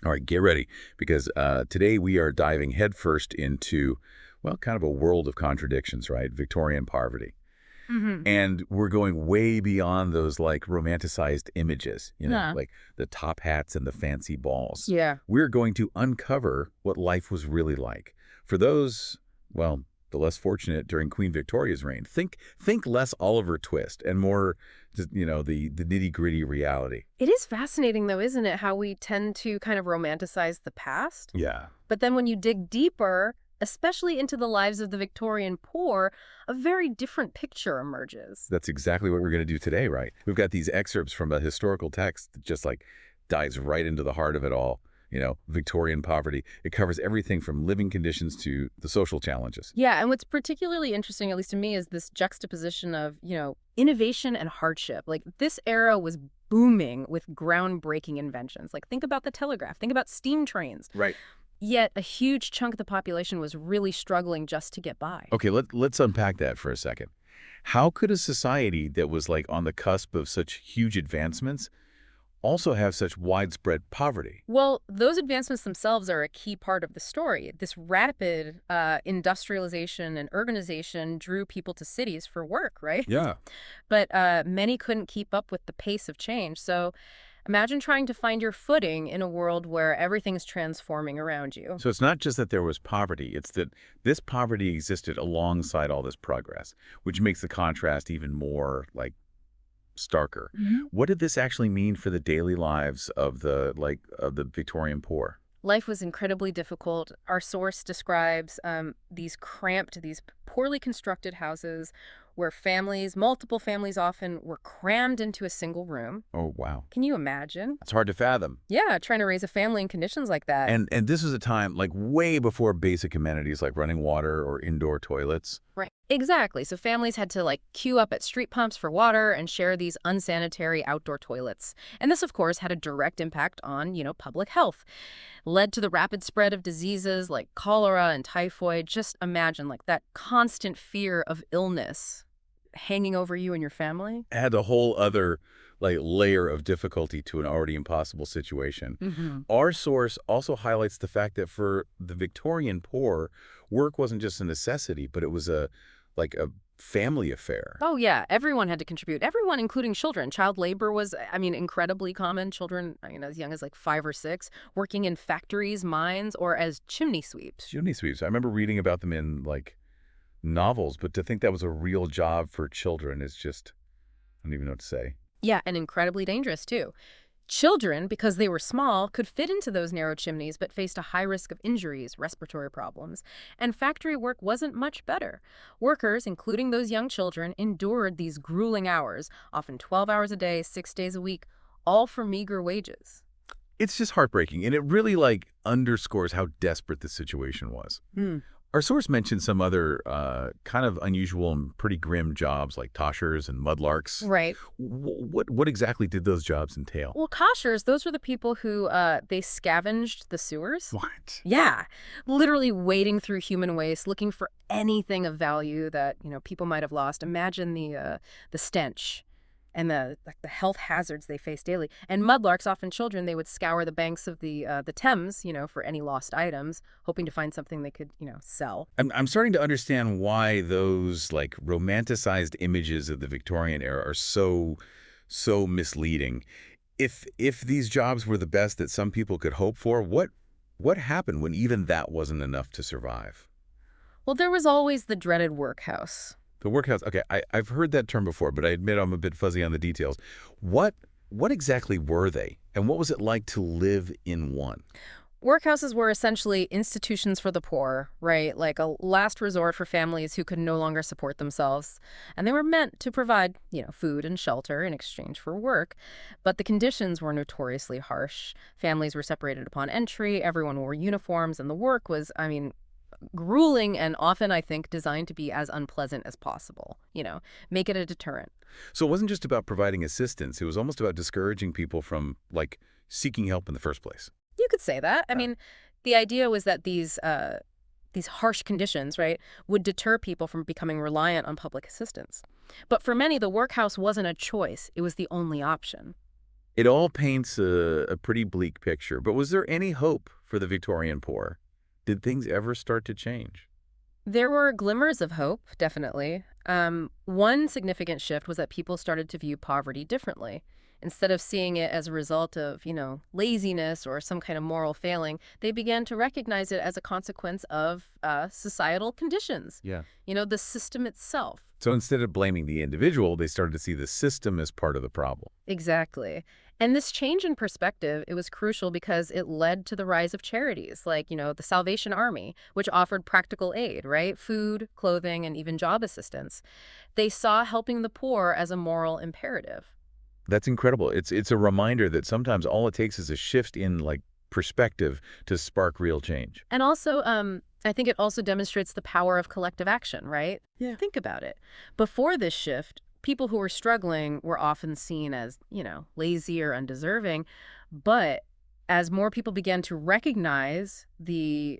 All right, get ready, because today we are diving headfirst into, well, kind of a world of contradictions, right? Victorian poverty. Hmm. And we're going way beyond those like romanticized images, Yeah. like the top hats and the fancy balls. Yeah. We're going to uncover what life was really like. For those, well, the less fortunate during Queen Victoria's reign, think less Oliver Twist and more, the nitty-gritty reality. It is fascinating, though, isn't it, how we tend to kind of romanticize the past? Yeah. But then when you dig deeper, especially into the lives of the Victorian poor, a very different picture emerges. That's exactly what we're going to do today, right? We've got these excerpts from a historical text that just like dives right into the heart of it all. Victorian poverty. It covers everything from living conditions to the social challenges. Yeah, and what's particularly interesting, at least to me, is this juxtaposition of, innovation and hardship. Like, this era was booming with groundbreaking inventions. Like, think about the telegraph, think about steam trains. Right. Yet a huge chunk of the population was really struggling just to get by. Okay, let's unpack that for a second. How could a society that was like on the cusp of such huge advancements also have such widespread poverty? Well, those advancements themselves are a key part of the story. This rapid industrialization and urbanization drew people to cities for work, right? Yeah. But many couldn't keep up with the pace of change. So imagine trying to find your footing in a world where everything's transforming around you. So it's not just that there was poverty, it's that this poverty existed alongside all this progress, which makes the contrast even more like starker. What did this actually mean for the daily lives of the Victorian poor? Life was incredibly difficult. Our source describes these cramped, these poorly constructed houses where families, multiple families often, were crammed into a single room. Oh, wow. Can you imagine? It's hard to fathom. Yeah, trying to raise a family in conditions like that. And this is a time like way before basic amenities like running water or indoor toilets. Right. Exactly. So families had to queue up at street pumps for water and share these unsanitary outdoor toilets. And this, of course, had a direct impact on, public health. Led to the rapid spread of diseases like cholera and typhoid. Just imagine that constant fear of illness hanging over you and your family. Add a whole other layer of difficulty to an already impossible situation. Hmm. Our source also highlights the fact that for the Victorian poor, work wasn't just a necessity, but it was a family affair. Oh, yeah. Everyone had to contribute. Everyone, including children. Child labor was, incredibly common. Children, as young as 5 or 6, working in factories, mines, or as chimney sweeps. Chimney sweeps. I remember reading about them in novels, but to think that was a real job for children is just, I don't even know what to say. Yeah, and incredibly dangerous, too. Children, because they were small, could fit into those narrow chimneys but faced a high risk of injuries, respiratory problems. And factory work wasn't much better. Workers, including those young children, endured these grueling hours, often 12 hours a day, 6 days a week, all for meager wages. It's just heartbreaking, and it really underscores how desperate the situation was. Hmm. Our source mentioned some other kind of unusual and pretty grim jobs like toshers and mudlarks. Right. What exactly did those jobs entail? Well, coshers, those were the people who they scavenged the sewers. What? Yeah, literally wading through human waste, looking for anything of value that people might have lost. Imagine the stench and the health hazards they face daily. And mudlarks, often children, they would scour the banks of the Thames, for any lost items, hoping to find something they could sell. I'm starting to understand why those romanticized images of the Victorian era are so misleading. If these jobs were the best that some people could hope for, what happened when even that wasn't enough to survive? Well, there was always the dreaded workhouse. The workhouse. Okay, I've heard that term before, but I admit I'm a bit fuzzy on the details. What exactly were they, and what was it like to live in one? Workhouses were essentially institutions for the poor, right? Like a last resort for families who could no longer support themselves. And they were meant to provide, food and shelter in exchange for work. But the conditions were notoriously harsh. Families were separated upon entry, everyone wore uniforms, and the work was, grueling and often, I think, designed to be as unpleasant as possible. Make it a deterrent. So it wasn't just about providing assistance. It was almost about discouraging people from, seeking help in the first place. You could say that. I mean, the idea was that these harsh conditions, right, would deter people from becoming reliant on public assistance. But for many, the workhouse wasn't a choice. It was the only option. It all paints a pretty bleak picture, but was there any hope for the Victorian poor? Did things ever start to change? There were glimmers of hope, definitely. One significant shift was that people started to view poverty differently. Instead of seeing it as a result of, laziness or some kind of moral failing, they began to recognize it as a consequence of societal conditions, Yeah. the system itself. So instead of blaming the individual, they started to see the system as part of the problem. Exactly. And this change in perspective, it was crucial because it led to the rise of charities like, the Salvation Army, which offered practical aid, right? Food, clothing, and even job assistance. They saw helping the poor as a moral imperative. That's incredible. It's a reminder that sometimes all it takes is a shift in perspective to spark real change. And also, I think it also demonstrates the power of collective action, right? Yeah. Think about it. Before this shift, people who were struggling were often seen as, lazy or undeserving. But as more people began to recognize the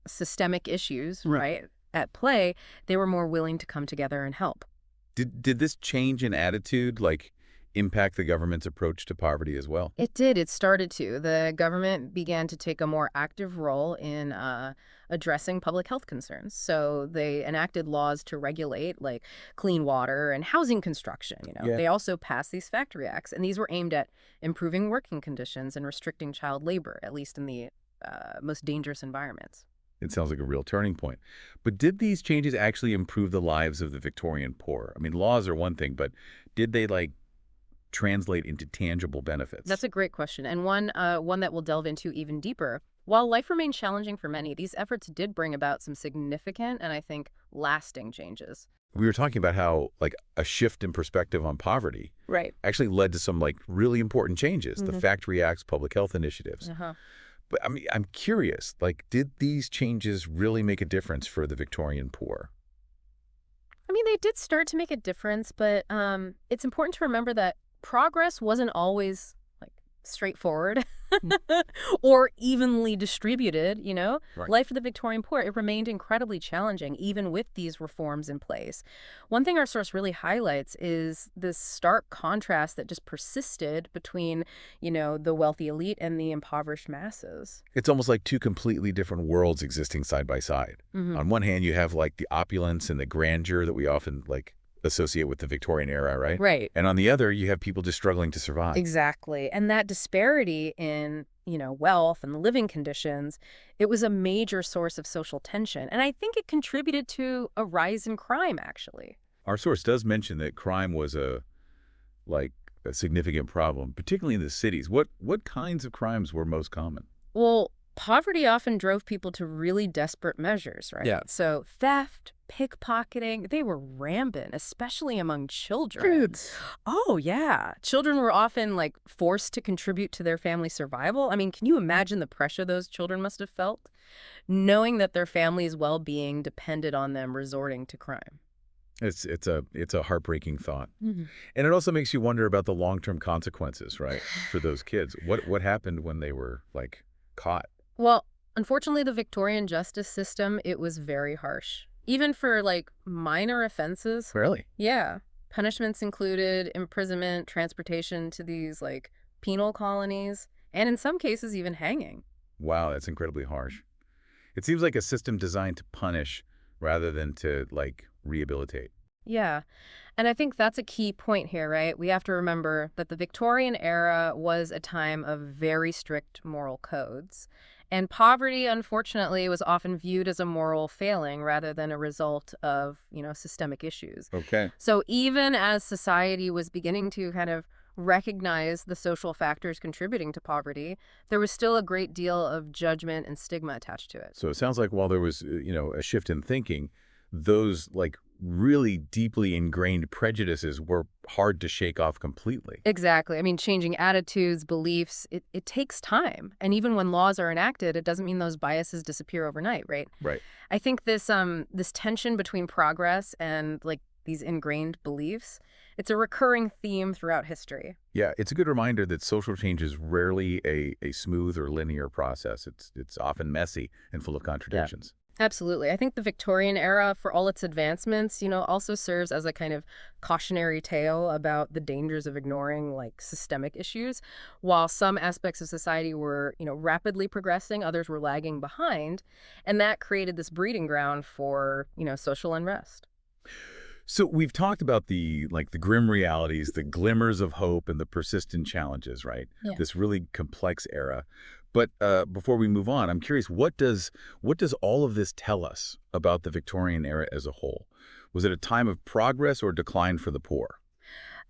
systemic issues, right, at play, they were more willing to come together and help. Did this change in attitude impact the government's approach to poverty as well? It did. It started to. The government began to take a more active role in addressing public health concerns. So they enacted laws to regulate, like clean water and housing construction. Yeah. They also passed these factory acts, and these were aimed at improving working conditions and restricting child labor, at least in the most dangerous environments. It sounds like a real turning point. But did these changes actually improve the lives of the Victorian poor? I mean, laws are one thing, but did they translate into tangible benefits? That's a great question, and one that we'll delve into even deeper. While life remained challenging for many, these efforts did bring about some significant and I think lasting changes. We were talking about how a shift in perspective on poverty Right. actually led to some really important changes, the Factory Acts, public health initiatives. Uh-huh. But I mean, I'm curious, did these changes really make a difference for the Victorian poor? I mean, they did start to make a difference, but it's important to remember that progress wasn't always straightforward or evenly distributed, Right. Life for the Victorian poor, it remained incredibly challenging even with these reforms in place. One thing our source really highlights is this stark contrast that just persisted between, the wealthy elite and the impoverished masses. It's almost like two completely different worlds existing side by side. Hmm. On one hand, you have the opulence and the grandeur that we often associate with the Victorian era, right? Right. And on the other, you have people just struggling to survive. Exactly. And that disparity in, wealth and living conditions, it was a major source of social tension. And I think it contributed to a rise in crime, actually. Our source does mention that crime was a significant problem, particularly in the cities. What kinds of crimes were most common? Well, poverty often drove people to really desperate measures, right? Yeah. So theft, pickpocketing, they were rampant, especially among children. Kids. Oh, yeah. Children were often forced to contribute to their family survival. I mean, can you imagine the pressure those children must have felt, knowing that their family's well-being depended on them resorting to crime? It's a heartbreaking thought. Mm-hmm. And it also makes you wonder about the long-term consequences, right, for those kids. What happened when they were caught? Well, unfortunately, the Victorian justice system, it was very harsh. Even for minor offenses. Really? Yeah. Punishments included imprisonment, transportation to these penal colonies, and in some cases even hanging. Wow, that's incredibly harsh. It seems like a system designed to punish rather than to rehabilitate. Yeah. And I think that's a key point here, right? We have to remember that the Victorian era was a time of very strict moral codes. And poverty, unfortunately, was often viewed as a moral failing rather than a result of, systemic issues. Okay. So even as society was beginning to kind of recognize the social factors contributing to poverty, there was still a great deal of judgment and stigma attached to it. So it sounds like while there was, a shift in thinking, those really deeply ingrained prejudices were hard to shake off completely. Exactly. I mean, changing attitudes, beliefs, it takes time. And even when laws are enacted, it doesn't mean those biases disappear overnight, right? Right. I think this tension between progress and these ingrained beliefs, it's a recurring theme throughout history. Yeah, it's a good reminder that social change is rarely a smooth or linear process. It's often messy and full of contradictions. Absolutely. I think the Victorian era, for all its advancements, also serves as a kind of cautionary tale about the dangers of ignoring like systemic issues. While some aspects of society were, rapidly progressing, others were lagging behind, and that created this breeding ground for, social unrest. So we've talked about the grim realities, the glimmers of hope, and the persistent challenges, right? Yeah. This really complex era. But before we move on, I'm curious, what does all of this tell us about the Victorian era as a whole? Was it a time of progress or decline for the poor?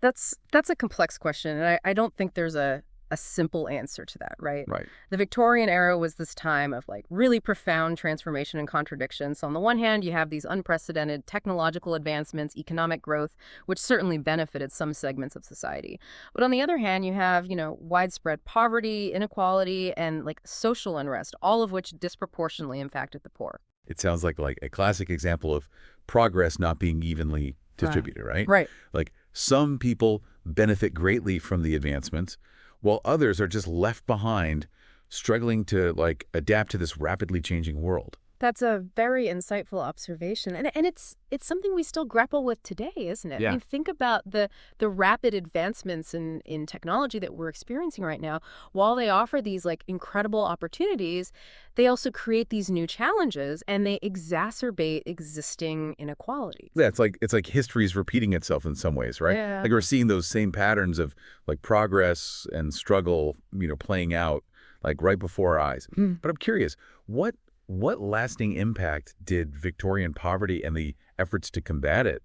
That's a complex question, and I don't think there's a simple answer to that, right? Right. The Victorian era was this time of like really profound transformation and contradiction. So on the one hand, you have these unprecedented technological advancements, economic growth, which certainly benefited some segments of society. But on the other hand, you have, widespread poverty, inequality, and like social unrest, all of which disproportionately impacted the poor. It sounds like a classic example of progress not being evenly Right. distributed, right? Right. Like some people benefit greatly from the advancements, while others are just left behind, struggling to adapt to this rapidly changing world. That's a very insightful observation. And it's something we still grapple with today, isn't it? I Yeah. mean, think about the rapid advancements in technology that we're experiencing right now. While they offer these like incredible opportunities, they also create these new challenges and they exacerbate existing inequalities. Yeah, it's like history's repeating itself in some ways, right? Yeah. Like we're seeing those same patterns of like progress and struggle, playing out like right before our eyes. Mm. But I'm curious, what lasting impact did Victorian poverty and the efforts to combat it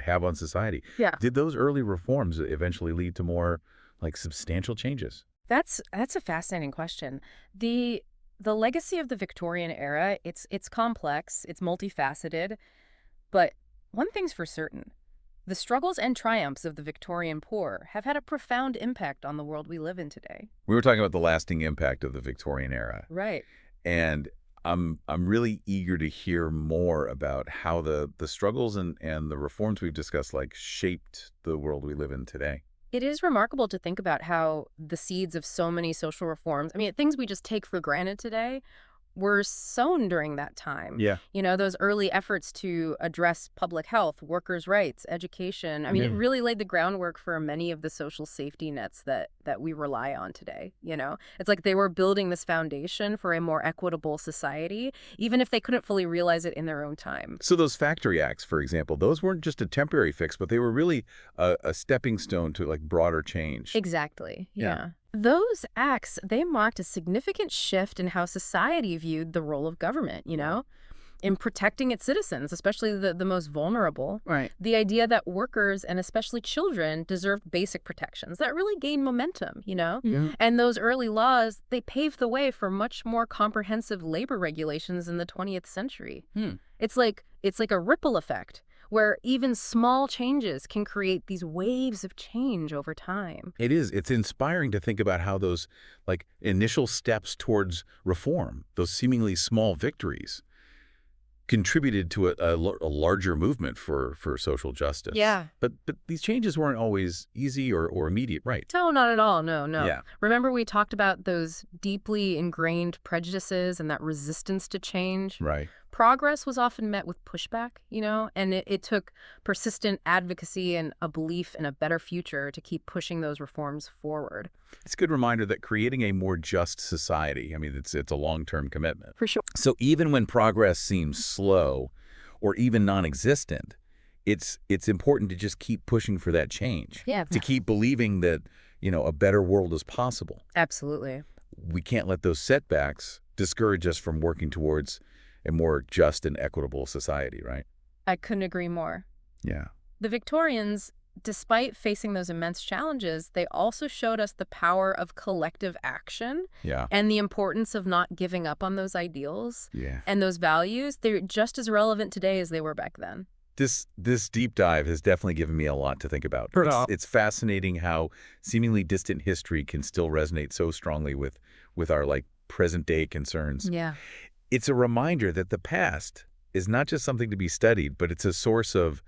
have on society? Yeah. Did those early reforms eventually lead to more substantial changes? That's a fascinating question. The legacy of the Victorian era, it's complex, it's multifaceted, but one thing's for certain. The struggles and triumphs of the Victorian poor have had a profound impact on the world we live in today. We were talking about the lasting impact of the Victorian era, Right. and I'm really eager to hear more about how the struggles and the reforms we've discussed shaped the world we live in today. It is remarkable to think about how the seeds of so many social reforms, I mean, things we just take for granted today, were sown during that time. Yeah. Those early efforts to address public health, workers' rights, education. I mean, it Yeah. really laid the groundwork for many of the social safety nets that we rely on today. It's like they were building this foundation for a more equitable society, even if they couldn't fully realize it in their own time. So those factory acts, for example, those weren't just a temporary fix, but they were really a stepping stone to broader change. Exactly. Yeah. Yeah. Those acts, they marked a significant shift in how society viewed the role of government, in protecting its citizens, especially the most vulnerable. Right. The idea that workers and especially children deserved basic protections that really gained momentum. Yeah. And those early laws, they paved the way for much more comprehensive labor regulations in the 20th century. Hmm. It's like a ripple effect where even small changes can create these waves of change over time. It is. It's inspiring to think about how those initial steps towards reform, those seemingly small victories, contributed to a larger movement for social justice. Yeah. But these changes weren't always easy or immediate, right? No, not at all. No, no. Yeah. Remember we talked about those deeply ingrained prejudices and that resistance to change? Right. Progress was often met with pushback, and it took persistent advocacy and a belief in a better future to keep pushing those reforms forward. It's a good reminder that creating a more just society, I mean, it's a long-term commitment. For sure. So even when progress seems slow or even non-existent, it's important to just keep pushing for that change. Yeah. To keep believing that, a better world is possible. Absolutely. We can't let those setbacks discourage us from working towards a more just and equitable society, right? I couldn't agree more. Yeah. The Victorians, despite facing those immense challenges, they also showed us the power of collective action Yeah. and the importance of not giving up on those ideals Yeah. and those values. They're just as relevant today as they were back then. This deep dive has definitely given me a lot to think about. It's fascinating how seemingly distant history can still resonate so strongly with our present day concerns. Yeah. It's a reminder that the past is not just something to be studied, but it's a source of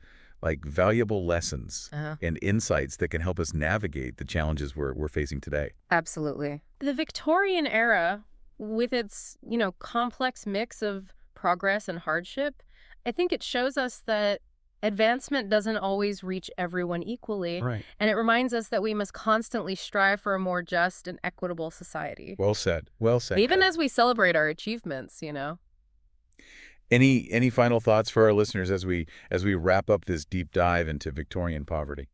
valuable lessons Uh-huh. and insights that can help us navigate the challenges we're facing today. Absolutely. The Victorian era, with its, complex mix of progress and hardship, I think it shows us that advancement doesn't always reach everyone equally, Right. and it reminds us that we must constantly strive for a more just and equitable society. Well said. Well said. Even as we celebrate our achievements, you know? Any final thoughts for our listeners as we wrap up this deep dive into Victorian poverty?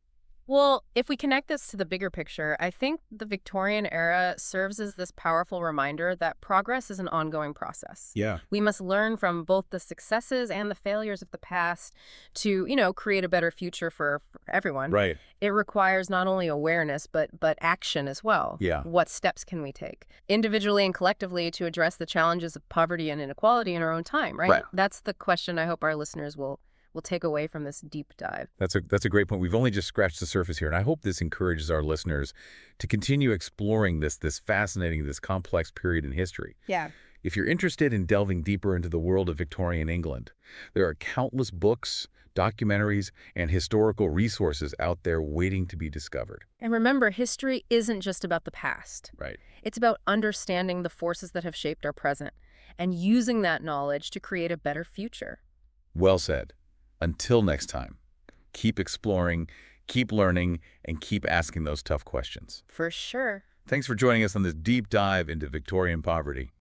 Well, if we connect this to the bigger picture, I think the Victorian era serves as this powerful reminder that progress is an ongoing process. Yeah. We must learn from both the successes and the failures of the past to, create a better future for everyone. Right. It requires not only awareness, but action as well. Yeah. What steps can we take individually and collectively to address the challenges of poverty and inequality in our own time, right? Right. That's the question I hope our listeners will take away from this deep dive. That's a great point. We've only just scratched the surface here, and I hope this encourages our listeners to continue exploring this fascinating, this complex period in history. Yeah. If you're interested in delving deeper into the world of Victorian England, there are countless books, documentaries, and historical resources out there waiting to be discovered. And remember, history isn't just about the past. Right. It's about understanding the forces that have shaped our present and using that knowledge to create a better future. Well said. Until next time, keep exploring, keep learning, and keep asking those tough questions. For sure. Thanks for joining us on this deep dive into Victorian poverty.